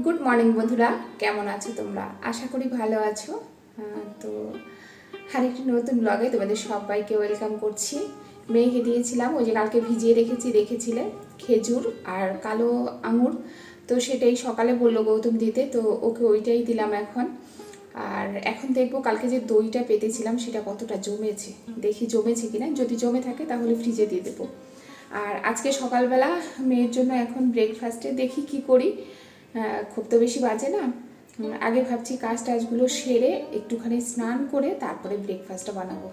Good morning বন্ধুরা, কেমন আছো তোমরা? আশা করি ভালো আছো। তো আরেকটি নতুন ব্লগে তোমাদের সবাইকে ওয়েলকাম করছি। মেয়েকে দিয়েছিলাম, ওই যে কালকে ভিজিয়ে দেখেছিলে খেজুর আর কালো আঙুর, তো সেটাই সকালে বললো গৌতম দিতে, তো ওকে ওইটাই দিলাম এখন। আর এখন দেখবো কালকে যে দইটা পেতেছিলাম সেটা কতটা জমেছে, দেখি জমেছে কিনা। যদি জমে থাকে তাহলে ফ্রিজে দিয়ে দেবো। আর আজকে সকালবেলা মেয়ের জন্য এখন ব্রেকফাস্টে দেখি কি করি। খুব তো বেশি বাজে না, আগে ভাবছি কাজ টাজগুলো সেরে একটুখানি স্নান করে তারপরে ব্রেকফাস্টটা বানাবো।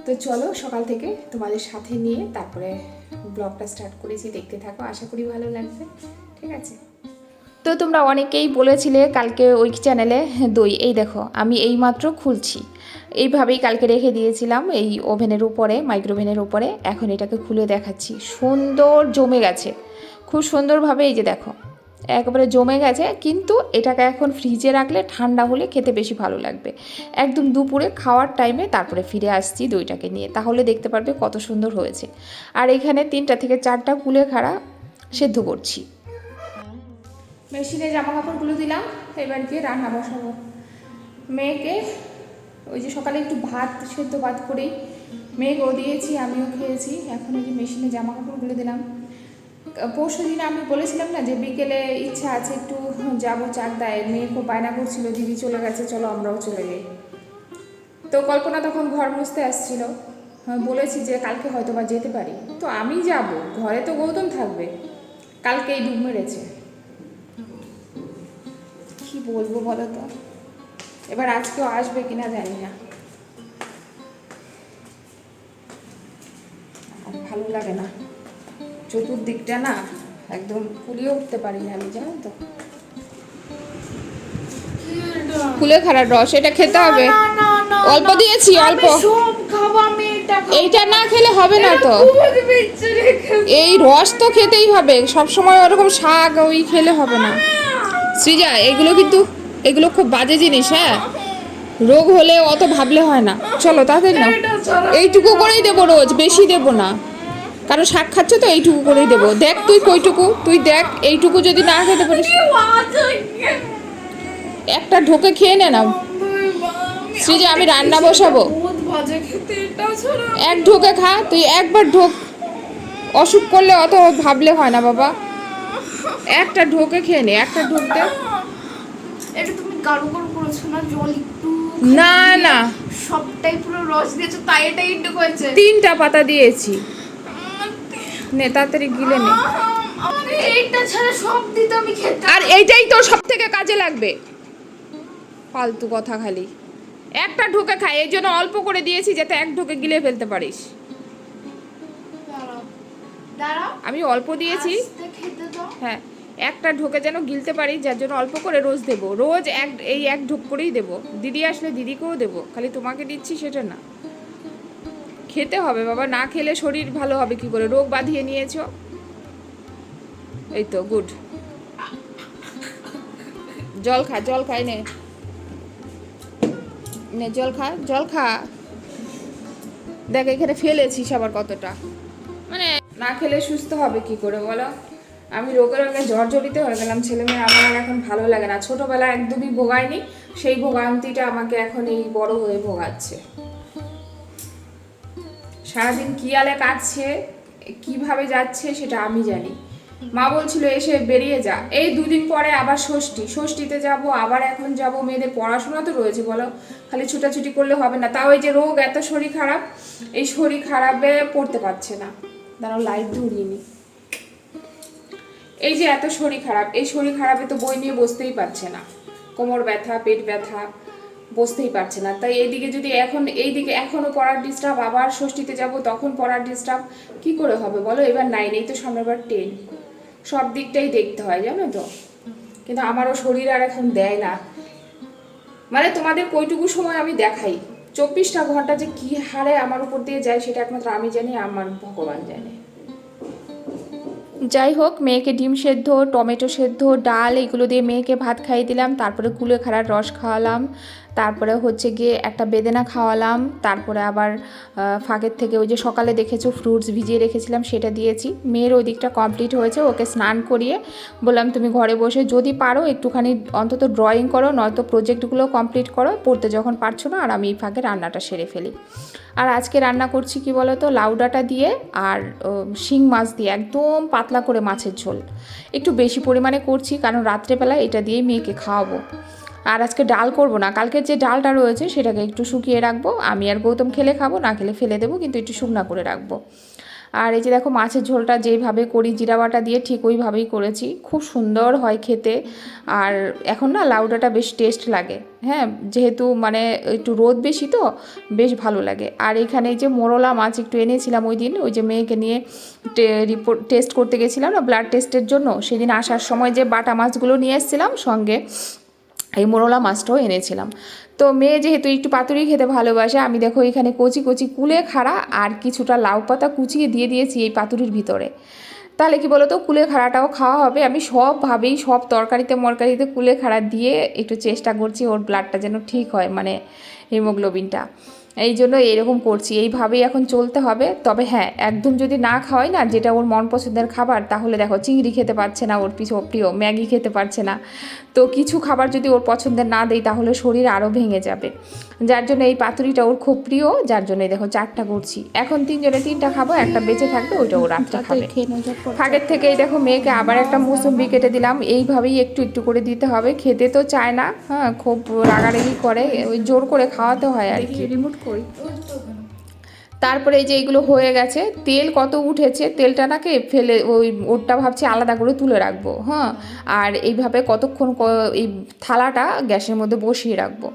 তো চলো সকাল থেকে তোমাদের সাথে নিয়ে তারপরে ব্লগটা স্টার্ট করেছি, দেখতে থাকো, আশা করি ভালো লাগবে। ঠিক আছে? তো তোমরা অনেকেই বলেছিলে কালকে ওই চ্যানেলে দই, এই দেখো আমি এইমাত্র খুলছি। এইভাবেই কালকে রেখে দিয়েছিলাম এই ওভেনের উপরে, মাইক্রোওভেনের উপরে। এখন এটাকে খুলে দেখাচ্ছি, সুন্দর জমে গেছে খুব সুন্দরভাবে। এই যে দেখো একেবারে জমে গেছে, কিন্তু এটাকে এখন ফ্রিজে রাখলে ঠান্ডা হলে খেতে বেশি ভালো লাগবে। একদম দুপুরে খাওয়ার টাইমে তারপরে ফিরে আসছি দইটাকে নিয়ে, তাহলে দেখতে পারবে কত সুন্দর হয়েছে। আর এখানে 3টা থেকে 4টা কুলেখাড়া সেদ্ধ করছি। মেশিনে জামা কাপড়গুলো দিলাম, এবার গিয়ে রান্না বসাবো। মেয়েকে ওই যে সকালে একটু সেদ্ধ ভাত করেই মেয়েকেও দিয়েছি, আমিও খেয়েছি। এখন ওই যে মেশিনে জামা কাপড়গুলো দিলাম। পরশু দিন আমি বলেছিলাম না যে বিকেলে ইচ্ছা আছে একটু যাবো চাকদায়, মেয়ে খুব বায়না করছিল দিদি চলে গেছে চলো আমরাও চলে যাই। তো কল্পনা তখন ঘর মুছতে আসছিল, বলেছি যে কালকে হয়তো বা যেতে পারি। তো আমি যাব, ঘরে তো গৌতম থাকবে, কালকেই ডুব মেরেছে। কি বলবো বলো তো, এবার আজকেও আসবে কিনা জানি না। আর ভালো লাগে না, চতুর্দিকটা না একদম কুলিয়ে উঠতে পারি না আমি, জানো তো। কুলেখাড়ার রস, এটা খেতে হবে। অল্প দিয়েছি, অল্প। এইটা না খেলে হবে না তো, এই রস তো খেতেই হবে। সবসময় ওরকম শাক ওই খেলে হবে না সৃজা, এগুলো খুব বাজে জিনিস। হ্যাঁ, রোগ হলে অত ভাবলে হয় না। চলো তাড়াতাড়ি না, এইটুকু করেই দেবো রোজ, বেশি দেবো না। কারণ শাক খাচ্ছ তো এইটুকু করেই দেবো। দেখ তুই কইটুকু, তুই দেখ এইটুকু যদি না খেতে পারিস, একটা ঢোকে খেয়ে নে না। সৃজা আমি রান্না বসাবো, এক ঢোকে খা তুই, একবার ঢোক। অসুখ করলে অত ভাবলে হয় না বাবা, একটা ঢোকে খেয়ে নে, একটা ঢোক দে। এটা তুমি গাঢ় গাঢ় করেছো না, জল একটু না না সবটাই পুরো রস দিয়েছো, তাই এটা একটু হয়েছে। 3টা পাতা দিয়েছি, নে তাড়াতাড়ি গিলে নে। আমাকে এইটা ছাড়া সব দিতে আমি খেতে, আর এইটাই তো সব থেকে কাজে লাগবে। ফালতু কথা খালি, একটা ঢোকে খাই, এই জন্য অল্প করে দিয়েছি যাতে এক ঢোকে গিলে ফেলতে পারিস। আমি অল্প দিয়েছি, হ্যাঁ একটা ঢোকে যেন গিলতে পারি, যার জন্য অল্প করে রোজ দেবো। রোজ এক ঢোক করেই দেবো। দিদি আসলে দিদিকেও দেবো, খালি তোমাকে দিচ্ছি সেটা না। খেতে হবে বাবা, না খেলে শরীর ভালো হবে কি করে? রোগ বাঁধিয়ে নিয়েছো। এই তো গুড। জল খা, জল খাই নে, নে জল খা, জল খা। দেখ এখানে ফেলেছিস আবার কতটা, মানে না খেলে সুস্থ হবে কি করে বলো? আমি রোগে রোগে জর্জরিত হয়ে গেলাম। ছেলে মেয়ে আমার আর এখন ভালো লাগে না। ছোটবেলায় একদমই ভোগায়নি, সেই ভোগান্তিটা আমাকে এখন এই বড় হয়ে ভোগাচ্ছে। সারাদিন কি আলে কাটছে, কিভাবে যাচ্ছে সেটা আমি জানি। মা বলছিল এসে বেরিয়ে যা, এই 2 দিন পরে আবার ষষ্ঠীতে যাব, আবার এখন যাব। মেয়েদের পড়াশোনা তো রয়েছে বলো, খালি ছুটাছুটি করলে হবে না। তাও এই যে রোগ, এত শরীর খারাপ, এই শরীর খারাপে পড়তে পারছে না। দাঁড়াও লাইট ধরিয়ে নি। এই যে এত শরীর খারাপ, এই শরীর খারাপে তো বই নিয়ে বসতেই পারছে না, কোমর ব্যথা, পেট ব্যথা, বসতেই পারছে না। তাই এইদিকে যদি এইদিকে এখনো পড়ার ডিস্টার্ব, আবার ষষ্ঠীতে যাব তখন পড়ার ডিস্টার্ব, কি করে হবে বলো? এবার 9, এই তো সামনে এবার 10, সব দিকটাই দেখতে হয় জানো তো। কিন্তু আমারও শরীর আর এখন দেয় না, মানে তোমাদের কইটুকু সময় আমি দেখাই, 24টা ঘন্টা যে কি হারে আমার উপর দিয়ে যায় সেটা একমাত্র আমি জানি, আমার ভগবান জানে। যাই হোক, মেয়েকে ডিম সেদ্ধ, টমেটো সেদ্ধ, ডাল এগুলো দিয়ে মেয়েকে ভাত খাইয়ে দিলাম। তারপরে কুলেখাড়ার রস খাওয়ালাম, তারপরে হচ্ছে গিয়ে একটা বেদেনা খাওয়ালাম, তারপরে আবার ফাঁকের থেকে ওই যে সকালে দেখেছো ফ্রুটস ভিজিয়ে রেখেছিলাম সেটা দিয়েছি। মেয়ের ওই দিকটা কমপ্লিট হয়েছে, ওকে স্নান করিয়ে বললাম তুমি ঘরে বসে যদি পারো একটুখানি অন্তত ড্রয়িং করো, নয়তো প্রজেক্টগুলো কমপ্লিট করো, পড়তে যখন পারছো না, আর আমি এই ফাঁকে রান্নাটা সেরে ফেলি। আর আজকে রান্না করছি কি বলো তো, লাউ ডাঁটা দিয়ে আর শিং মাছ দিয়ে একদম পাতলা করে মাছের ঝোল, একটু বেশি পরিমাণে করছি কারণ রাত্রেবেলা এটা দিয়েই মেয়েকে খাওয়াবো। আর আজকে ডাল করব না, কালকের যে ডালটা রয়েছে সেটাকে একটু শুকিয়ে রাখবো, আমি আর গৌতম খেলে খাবো, না খেলে ফেলে দেবো, কিন্তু একটু শুকনা করে রাখবো। আর এই যে দেখো মাছের ঝোলটা যেইভাবে করি জিরা বাটা দিয়ে ঠিক ওইভাবেই করেছি, খুব সুন্দর হয় খেতে। আর এখন না লাউডাটা বেশ টেস্ট লাগে, হ্যাঁ, যেহেতু মানে একটু রোদ বেশি তো বেশ ভালো লাগে। আর এখানে যে মোরলা মাছ একটু এনেছিলাম ওই দিন, ওই যে মেয়েকে নিয়ে রিপোর্ট টেস্ট করতে গেছিলাম না ব্লাড টেস্টের জন্য, সেদিন আসার সময় যে বাটা মাছগুলো নিয়ে এসেছিলাম সঙ্গে এই মোরলা মাছটাও এনেছিলাম। তো মেয়ে যেহেতু একটু পাতুরি খেতে ভালোবাসে, আমি দেখো এখানে কচি কচি কুলে খাড়া আর কিছুটা লাউ পাতা কুচিয়ে দিয়ে দিয়েছি এই পাতুরির ভিতরে। তাহলে কি বলো তো, কুলে খাড়াটাও খাওয়া হবে। আমি সবভাবেই সব তরকারিতে মরকারিতে কুলে খাড়া দিয়ে একটু চেষ্টা করছি ওর ব্লাডটা যেন ঠিক হয়, মানে হিমোগ্লোবিনটা, এই জন্য এরকম করছি, এইভাবেই এখন চলতে হবে। তবে হ্যাঁ, একদম যদি না খাওয়াই না যেটা ওর মন পছন্দের খাবার, তাহলে দেখো চিংড়ি খেতে পারছে না, ওর প্রিয় ম্যাগি খেতে পারছে না, তো কিছু খাবার যদি ওর পছন্দের না দেই তাহলে শরীর আরও ভেঙে যাবে। যার জন্য এই পাতুরিটা ওর খুব প্রিয়, যার জন্য দেখো 4টা করছি। এখন 3 জনে 3টা খাবো, একটা বেঁচে থাকবে, ওইটা ও রাত্রে খাবে। ফাঁকের থেকে এই দেখো মেয়েকে আবার একটা মুসম্বি কেটে দিলাম, এইভাবেই একটু একটু করে দিতে হবে, খেতে তো চায় না, হ্যাঁ, খুব রাগারাগি করে, ওই জোর করে খাওয়াতে হয় আর কি। রিমোট কই? তারপরে এই যে এইগুলো হয়ে গেছে, তেল কত উঠেছে, তেলটা নাকি ফেলে ওই ওরটা ভাবছি আলাদা করে তুলে রাখবো, হ্যাঁ। আর এইভাবে কতক্ষণ এই থালাটা গ্যাসের মধ্যে বসিয়ে রাখবো।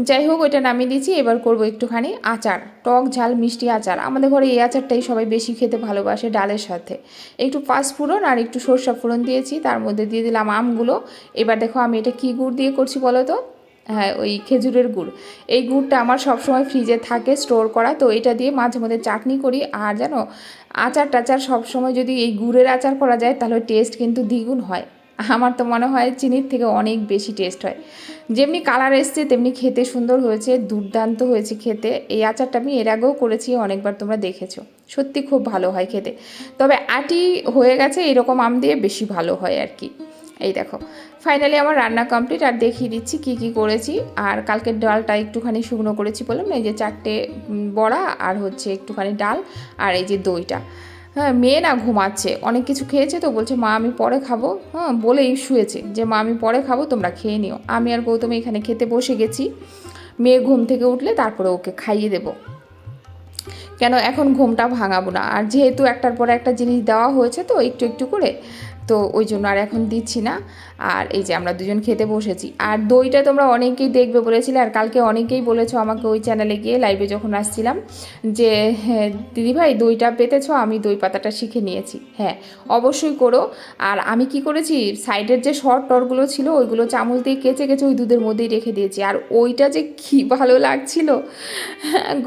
যাই হোক, ওইটা নামিয়ে দিয়েছি, এবার করব একটুখানি আচার, টক ঝাল মিষ্টি আচার। আমাদের ঘরে এই আচারটাই সবাই বেশি খেতে ভালোবাসে ডালের সাথে। একটু পাঁচফোড়ন আর একটু সরষা ফোড়ন দিয়েছি, তার মধ্যে দিয়ে দিলাম আমগুলো। এবার দেখো আমি এটা কী গুড় দিয়ে করছি বলো তো, হ্যাঁ, ওই খেজুরের গুড়। এই গুড়টা আমার সবসময় ফ্রিজে থাকে স্টোর করা, তো এটা দিয়ে মাঝে মধ্যে চাটনি করি। আর জানো, আচার টাচার সবসময় যদি এই গুড়ের আচার করা যায় তাহলে টেস্ট কিন্তু দ্বিগুণ হয়। আমার তো মনে হয় চিনির থেকে অনেক বেশি টেস্ট হয়। যেমনি কালার এসছে তেমনি খেতে সুন্দর হয়েছে, দুর্দান্ত হয়েছে খেতে। এই আচারটা আমি এর আগেও করেছি অনেকবার, তোমরা দেখেছো, সত্যি খুব ভালো হয় খেতে। তবে আটি হয়ে গেছে, এরকম আম দিয়ে বেশি ভালো হয় আর কি। এই দেখো ফাইনালি আমার রান্না কমপ্লিট, আর দেখিয়ে দিচ্ছি কি কি করেছি। আর কালকের ডালটা একটুখানি শুকনো করেছি বললাম না, এই যে 4টে বড়া আর হচ্ছে একটুখানি ডাল আর এই যে দইটা। হ্যাঁ, মেয়ে না ঘুমাচ্ছে, অনেক কিছু খেয়েছে তো বলছে মা আমি পরে খাবো, হ্যাঁ, বলেই শুয়েছে যে মা আমি পরে খাবো, তোমরা খেয়ে নিও। আমি আর গৌতম এখানে খেতে বসে গেছি, মেয়ে ঘুম থেকে উঠলে তারপরে ওকে খাইয়ে দেবো, কেন এখন ঘুমটা ভাঙাবো না। আর যেহেতু একটার পর একটা জিনিস দেওয়া হয়েছে তো একটু একটু করে, তো ওই জন্য আর এখন দিচ্ছি না। আর এই যে আমরা দুজন খেতে বসেছি। আর দইটা তোমরা অনেকেই দেখবে বলেছিলে, আর কালকে অনেকেই বলেছো আমাকে ওই চ্যানেলে গিয়ে লাইভে যখন আসছিলাম যে হ্যাঁ দিদিভাই দইটা পেতেছো, আমি দই পাতাটা শিখে নিয়েছি। হ্যাঁ, অবশ্যই করো। আর আমি কি করেছি, সাইডের যে শর্ট টরগুলো ছিল ওইগুলো চামচ দিয়ে কেচে কেচে ওই দুধের মধ্যেই রেখে দিয়েছি। আর ওইটা যে কী ভালো লাগছিল,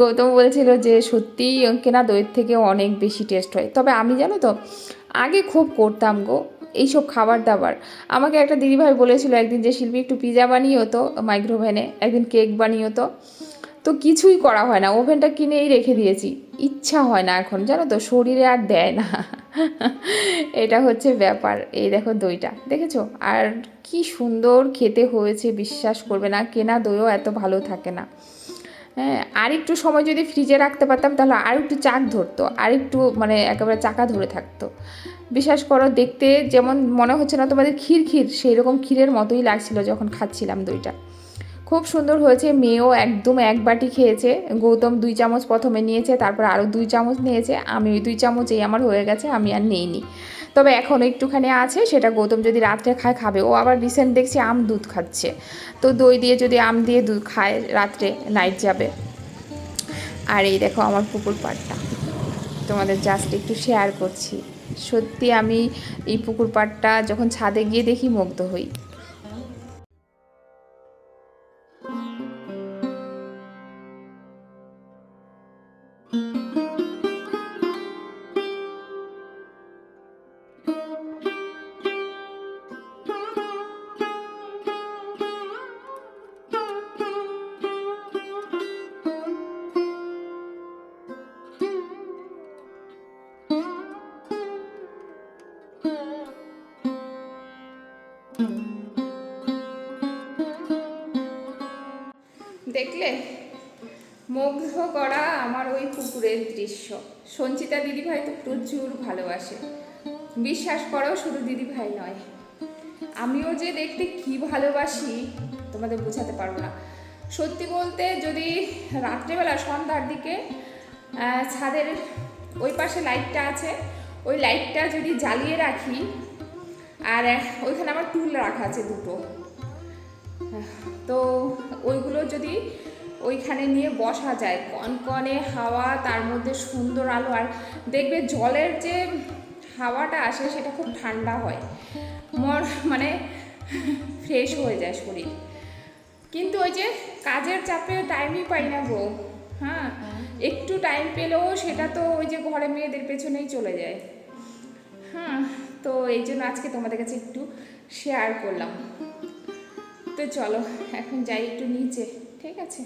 গৌতম বলছিল যে সত্যিই কেনা দইয়ের থেকে অনেক বেশি টেস্ট হয়। তবে আমি জানো তো আগে খুব করতাম গো এইসব খাবার দাবার। আমাকে একটা দিদিভাই বলেছিল একদিন যে শিল্পী একটু পিজা বানিয়ে তো মাইক্রোওভেনে, একদিন কেক বানিয়ে তো কিছুই করা হয় না, ওভেনটা কিনেই রেখে দিয়েছি। ইচ্ছা হয় না এখন, জানো তো, শরীরে আর দেয় না। এটা হচ্ছে ব্যাপার। এই দেখো দইটা দেখেছো, আর কি সুন্দর খেতে হয়েছে, বিশ্বাস করবে না, কেনা দইও এত ভালো থাকে না। হ্যাঁ, আর একটু সময় যদি ফ্রিজে রাখতে পারতাম তাহলে আর একটু চাক ধরতো, আর একটু মানে একেবারে চাকা ধরে থাকতো। বিশ্বাস করো, দেখতে যেমন মনে হচ্ছে না তোমাদের ক্ষীর ক্ষীর, সেই রকম ক্ষীরের মতোই লাগছিল যখন খাচ্ছিলাম দইটা। খুব সুন্দর হয়েছে। মেয়েও একদম 1 বাটি খেয়েছে, গৌতম 2 চামচ প্রথমে নিয়েছে, তারপর আরও 2 চামচ নিয়েছে, আমি ওই 2 চামচ এই আমার হয়ে গেছে, আমি আর নেইনি। তবে এখনও একটুখানি আছে, সেটা গৌতম যদি রাত্রে খাবে। ও আবার রিসেন্ট দেখছি আম দুধ খাচ্ছে, তো দই দিয়ে যদি আম দিয়ে দুধ খায় রাত্রে নাইট যাবে। আর এই দেখো আমার পুকুর পাড়টা তোমাদের জাস্ট একটু শেয়ার করছি। সত্যি আমি এই পুকুর পাড়টা যখন ছাদে গিয়ে দেখি মুগ্ধ হই। দেখলে মুগ্ধ করা আমার ওই পুকুরের দৃশ্য। সঞ্চিতা দিদিভাই তো প্রচুর ভালোবাসে, বিশ্বাস করো, শুধু দিদিভাই নয়, আমিও যে দেখতে কি ভালোবাসি তোমাদের বোঝাতে পারবো না। সত্যি বলতে, যদি রাত্রেবেলা সন্ধ্যার দিকে ছাদের ওই পাশে লাইটটা আছে, ওই লাইটটা যদি জ্বালিয়ে রাখি, আর ওইখানে আমার টুল রাখা আছে দুটো, তো ওইগুলো যদি ওইখানে নিয়ে বসা যায়, কনকনে হাওয়া, তার মধ্যে সুন্দর আলো, আর দেখবে জলের যে হাওয়াটা আসে সেটা খুব ঠান্ডা হয়, মানে ফ্রেশ হয়ে যায় শরীর। কিন্তু ওই যে কাজের চাপে টাইমই পাই না গো। হ্যাঁ, একটু টাইম পেলেও সেটা তো ওই যে ঘরে মেয়েদের পেছনেই চলে যায়। হ্যাঁ, তো এই জন্য আজকে তোমাদের কাছে একটু শেয়ার করলাম। তো চলো এখন যাই একটু নিচে, ঠিক আছে?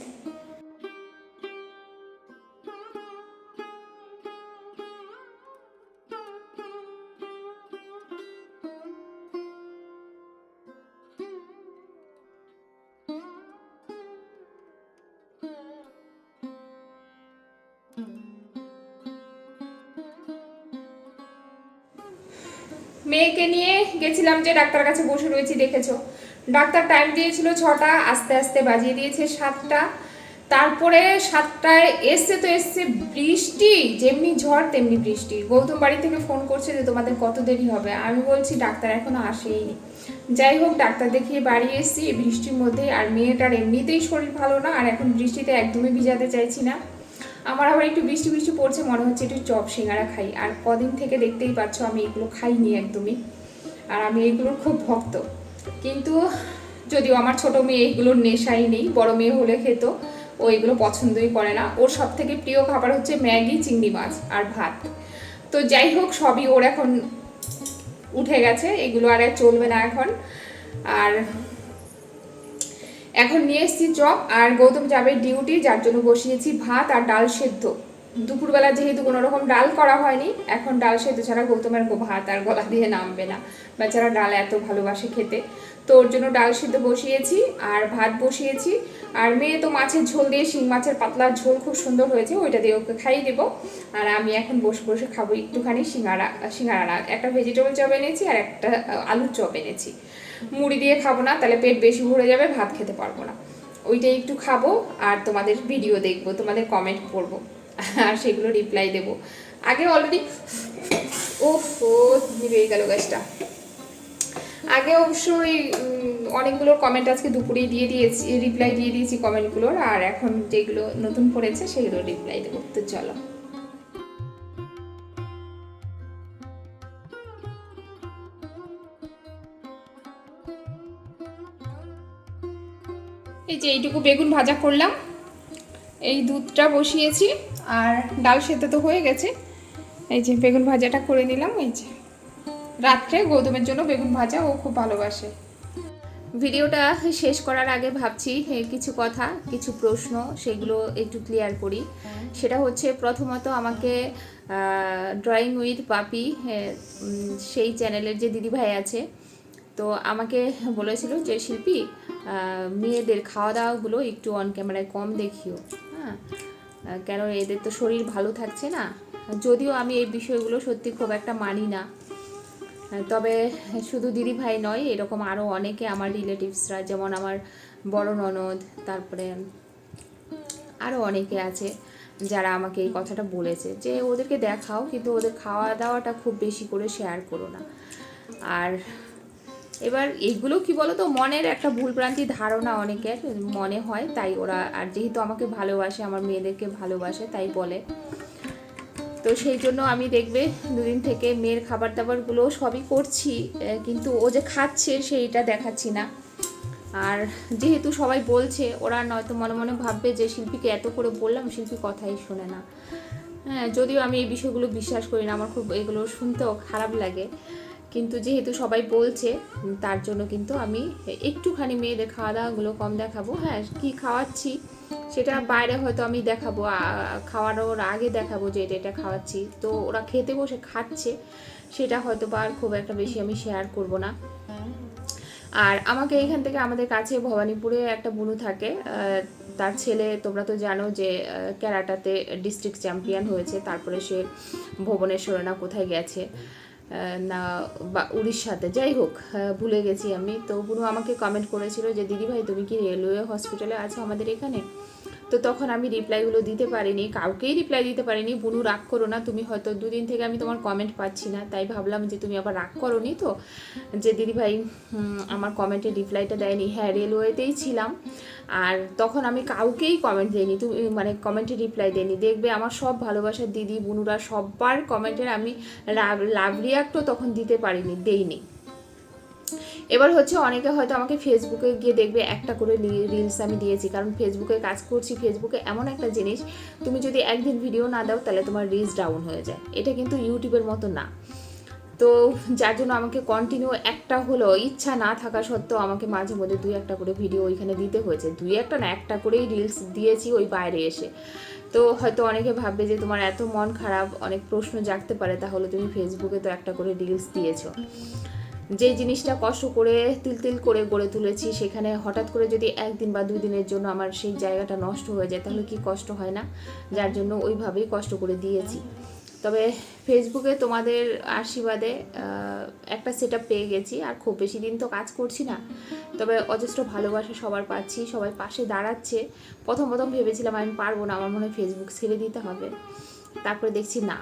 মেয়েকে নিয়ে গেছিলাম যে ডাক্তার কাছে বসে রয়েছি, দেখেছো। ডাক্তার টাইম দিয়েছিল 6টা, আস্তে আস্তে বাজিয়ে দিয়েছে 7টা। তারপরে 7টায় এসছে তো এসছে বৃষ্টি, যেমনি ঝড় তেমনি বৃষ্টি। গৌতম বাড়ি থেকে ফোন করছে যে তোমাদের কত দেরি হবে, আমি বলছি ডাক্তার এখনো আসেইনি। যাই হোক, ডাক্তার দেখিয়ে বাড়ি এসেছি বৃষ্টির মধ্যে, আর মেয়েটার এমনিতেই শরীর ভালো না, আর এখন বৃষ্টিতে একদমই ভিজাতে চাইছি না। আমার আবার একটু বৃষ্টি বৃষ্টি পড়ছে, মনে হচ্ছে একটু চপ সিঙ্গারা খাই। আর কদিন থেকে দেখতেই পাচ্ছ আমি এগুলো খাইনি একদমই, আর আমি এগুলোর খুব ভক্ত। কিন্তু যদিও আমার ছোট মেয়ে এগুলোর নেশাই নেই, বড় মেয়ে হলে খেত, ও এগুলো পছন্দই করে না। ওর সব থেকে প্রিয় খাবার হচ্ছে ম্যাগি, চিংড়ি মাছ আর ভাত। তো যাই হোক, সবই ওর এখন উঠে গেছে, এগুলো আর চলবে না এখন। আর এখন নিয়ে এসেছি চপ, আর গৌতম যাবে ডিউটি, যার জন্য বসিয়েছি ভাত আর ডাল সেদ্ধ। দুপুরবেলা যেহেতু কোনো রকম ডাল করা হয়নি, এখন ডাল সেদ্ধ ছাড়া গৌতমের ভাত আর গলা দিয়ে নামবে না। বেচারা ডাল এত ভালোবাসে খেতে, তো ওর জন্য ডাল সেদ্ধ বসিয়েছি আর ভাত বসিয়েছি। আর মেয়ে তো মাছের ঝোল দিয়ে, শিং মাছের পাতলা ঝোল খুব সুন্দর হয়েছে, ওইটা দিয়ে ওকে খাইয়ে দেবো। আর আমি এখন বসে বসে খাবো একটুখানি সিঙ্গারা না, একটা ভেজিটেবল চপ এনেছি আর একটা আলুর চপ এনেছি। মুড়ি দিয়ে খাবো না, তাহলে পেট বেশি ভরে যাবে, ভাত খেতে পারবো না। ওইটাই একটু খাবো, আর তোমাদের ভিডিও দেখবো, তোমাদের কমেন্ট করবো, আর সেগুলো রিপ্লাই দেবো। আগে অলরেডি নিভেই গেল গ্যাসটা। আগে অবশ্যই অনেকগুলোর কমেন্ট আজকে দুপুরেই দিয়ে দিয়েছি, রিপ্লাই দিয়ে দিয়েছি কমেন্টগুলোর, আর এখন যেগুলো নতুন পড়েছে সেগুলো রিপ্লাই দেবো। তো চলো। এই যে এইটুকু বেগুন ভাজা করলাম, এই দুধটা বসিয়েছি, আর ডাল সেদ্ধ তো হয়ে গেছে। এই যে বেগুন ভাজাটা করে নিলাম। এই যে রাত্রে গৌতমের জন্য বেগুন ভাজা, ও খুব ভালোবাসে। ভিডিওটা শেষ করার আগে ভাবছি কিছু কথা, কিছু প্রশ্ন, সেগুলো একটু ক্লিয়ার করি। সেটা হচ্ছে, প্রথমত আমাকে ড্রয়িং উইথ পাপি সেই চ্যানেলের যে দিদিভাই আছে, তো আমাকে বলেছিল যে শিল্পী, মেয়েদের খাওয়া দাওয়াগুলো একটু অন ক্যামেরায় কম দেখিও, হ্যাঁ, কেন এদের তো শরীর ভালো থাকছে না। যদিও আমি এই বিষয়গুলো সত্যি খুব একটা মানি না, তবে শুধু দিদিভাই নয়, এরকম আরও অনেকে আমার রিলেটিভসরা, যেমন আমার বড় ননদ, তারপরে আরও অনেকে আছে যারা আমাকে এই কথাটা বলেছে যে ওদেরকে দেখাও, কিন্তু ওদের খাওয়া দাওয়াটা খুব বেশি করে শেয়ার করো না। আর এবার এইগুলো কি বলো তো, মনের একটা ভুলভ্রান্তি ধারণা অনেকের মনে হয়, তাই ওরা, আর যেহেতু আমাকে ভালোবাসে, আমার মেয়েদেরকে ভালোবাসে, তাই বলে। তো সেই জন্য আমি দেখবে দুদিন থেকে মেয়ের খাবার দাবারগুলো সবই করছি, কিন্তু ও যে খাচ্ছে সেইটা দেখাচ্ছি না। আর যেহেতু সবাই বলছে, ওরা নয়তো মনে মনে ভাববে যে শিল্পীকে এত করে বললাম, শিল্পী কথাই শোনে না। হ্যাঁ, যদিও আমি এই বিষয়গুলো বিশ্বাস করি না, আমার খুব এগুলো শুনতেও খারাপ লাগে, কিন্তু যেহেতু সবাই বলছে, তার জন্য কিন্তু আমি একটুখানি মেয়েদের খাওয়া দাওয়াগুলো কম দেখাবো। হ্যাঁ, কি খাওয়াচ্ছি সেটা বাইরে হয়তো আমি দেখাবো, খাওয়ানোর আগে দেখাবো যে এটা এটা খাওয়াচ্ছি, তো ওরা খেতে বসে খাচ্ছে, সেটা হয়তো বা আর খুব একটা বেশি আমি শেয়ার করব না। আর আমাকে এইখান থেকে আমাদের কাছে ভবানীপুরে একটা বুনু থাকে, তার ছেলে তোমরা তো জানো যে ক্যারাটাতে ডিস্ট্রিক্ট চ্যাম্পিয়ন হয়েছে, তারপরে সে ভুবনেশ্বরে না কোথায় গেছে, না বা উড়িষ্যাতে, যাই হোক ভুলে গেছি আমি। তো বুনু আমাকে কমেন্ট করেছিল যে দিদিভাই তুমি কি রেলওয়ে হসপিটালে আছো আমাদের এখানে। তো তখন আমি রিপ্লাইগুলো দিতে পারিনি, কাউকেই রিপ্লাই দিতে পারিনি। বুনু রাগ করো না, তুমি হয়তো দুদিন থেকে আমি তোমার কমেন্ট পাচ্ছি না, তাই ভাবলাম যে তুমি আবার রাগ করোনি তো, যে দিদিভাই আমার কমেন্টে রিপ্লাইটা দেয়নি। হ্যাঁ, রেলওয়েতেই ছিলাম, আর তখন আমি কাউকেই কমেন্ট দিইনি, তুমি মানে কমেন্টে রিপ্লাই দিইনি। দেখবে আমার সব ভালোবাসার দিদি বুনুরা সবার কমেন্টের আমি লাভ রিয়াক্টও তখন দিতে পারিনি, দেইনি। এবার হচ্ছে অনেকে হয়তো আমাকে ফেসবুকে গিয়ে দেখবে একটা করে রিলস আমি দিয়েছি, কারণ ফেসবুকে কাজ করছি। ফেসবুকে এমন একটা জিনিস, তুমি যদি একদিন ভিডিও না দাও তাহলে তোমার রিলস ডাউন হয়ে যায়, এটা কিন্তু ইউটিউবের মতো না। তো যার জন্য আমাকে কন্টিনিউ একটা হলো ইচ্ছা না থাকা সত্ত্বেও আমাকে মাঝে মধ্যে 2-1 করে ভিডিও ওইখানে দিতে হয়েছে। 2-1 না, একটা করেই রিলস দিয়েছি ওই বাইরে এসে। তো হয়তো অনেকে ভাববে যে তোমার এত মন খারাপ, অনেক প্রশ্ন জাগতে পারে, তাহলে তুমি ফেসবুকে তো একটা করে রিলস দিয়েছো। যে জিনিসটা কষ্ট করে তিল করে গড়ে তুলেছি, সেখানে হঠাৎ করে যদি একদিন বা 2 দিনের জন্য আমার সেই জায়গাটা নষ্ট হয়ে যায়, তাহলে কি কষ্ট হয় না? যার জন্য ওইভাবেই কষ্ট করে দিয়েছি। তবে ফেসবুকে তোমাদের আশীর্বাদে একটা সেট আপ পেয়ে গেছি, আর খুব বেশি দিন তো কাজ করছি না, তবে যথেষ্ট ভালোবাসা সবার পাচ্ছি, সবাই পাশে দাঁড়াচ্ছে। প্রথম ভেবেছিলাম আমি পারবো না, আমার মনে হয় ফেসবুক ছেড়ে দিতে হবে। তারপরে দেখছি না,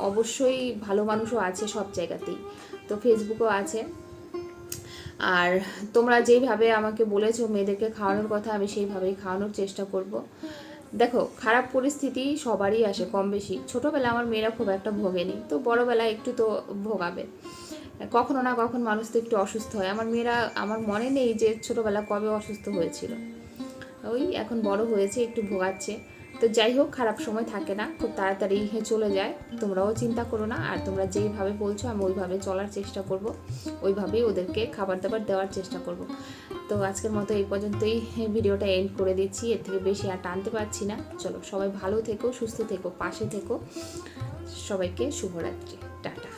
অবশ্যই ভালো মানুষও আছে সব জায়গাতেই, তো ফেসবুকও আছে। আর তোমরা যেইভাবে আমাকে বলেছো মেয়েদেরকে খাওয়ানোর কথা, আমি সেইভাবেই খাওয়ানোর চেষ্টা করব। দেখো, খারাপ পরিস্থিতি সবারই আসে কম বেশি। ছোটোবেলা আমার মেয়েরা খুব একটা ভোগেনি, তো বড়োবেলায় একটু তো ভোগাবে। কখনো না কখন মানুষ তো একটু অসুস্থ হয়। আমার মেয়েরা, আমার মনে নেই যে ছোটোবেলা কবে অসুস্থ হয়েছিল, ওই এখন বড় হয়েছে একটু ভোগাচ্ছে। তো যাই হোক, খারাপ সময় থাকে না, খুব তাড়াতাড়ি চলে যায়। তোমরাও চিন্তা করো না, আর তোমরা যেইভাবে বলছো আমি ওইভাবে চলার চেষ্টা করব, ওইভাবেই ওদেরকে খাবার দাবার দেওয়ার চেষ্টা করব। তো আজকের মতো এই পর্যন্তই ভিডিওটা এন্ড করে দিচ্ছি, এর থেকে বেশি আর টানতে পারছি না। চলো, সবাই ভালো থেকো, সুস্থ থেকো, পাশে থেকো। সবাইকে শুভরাত্রি, টাটা।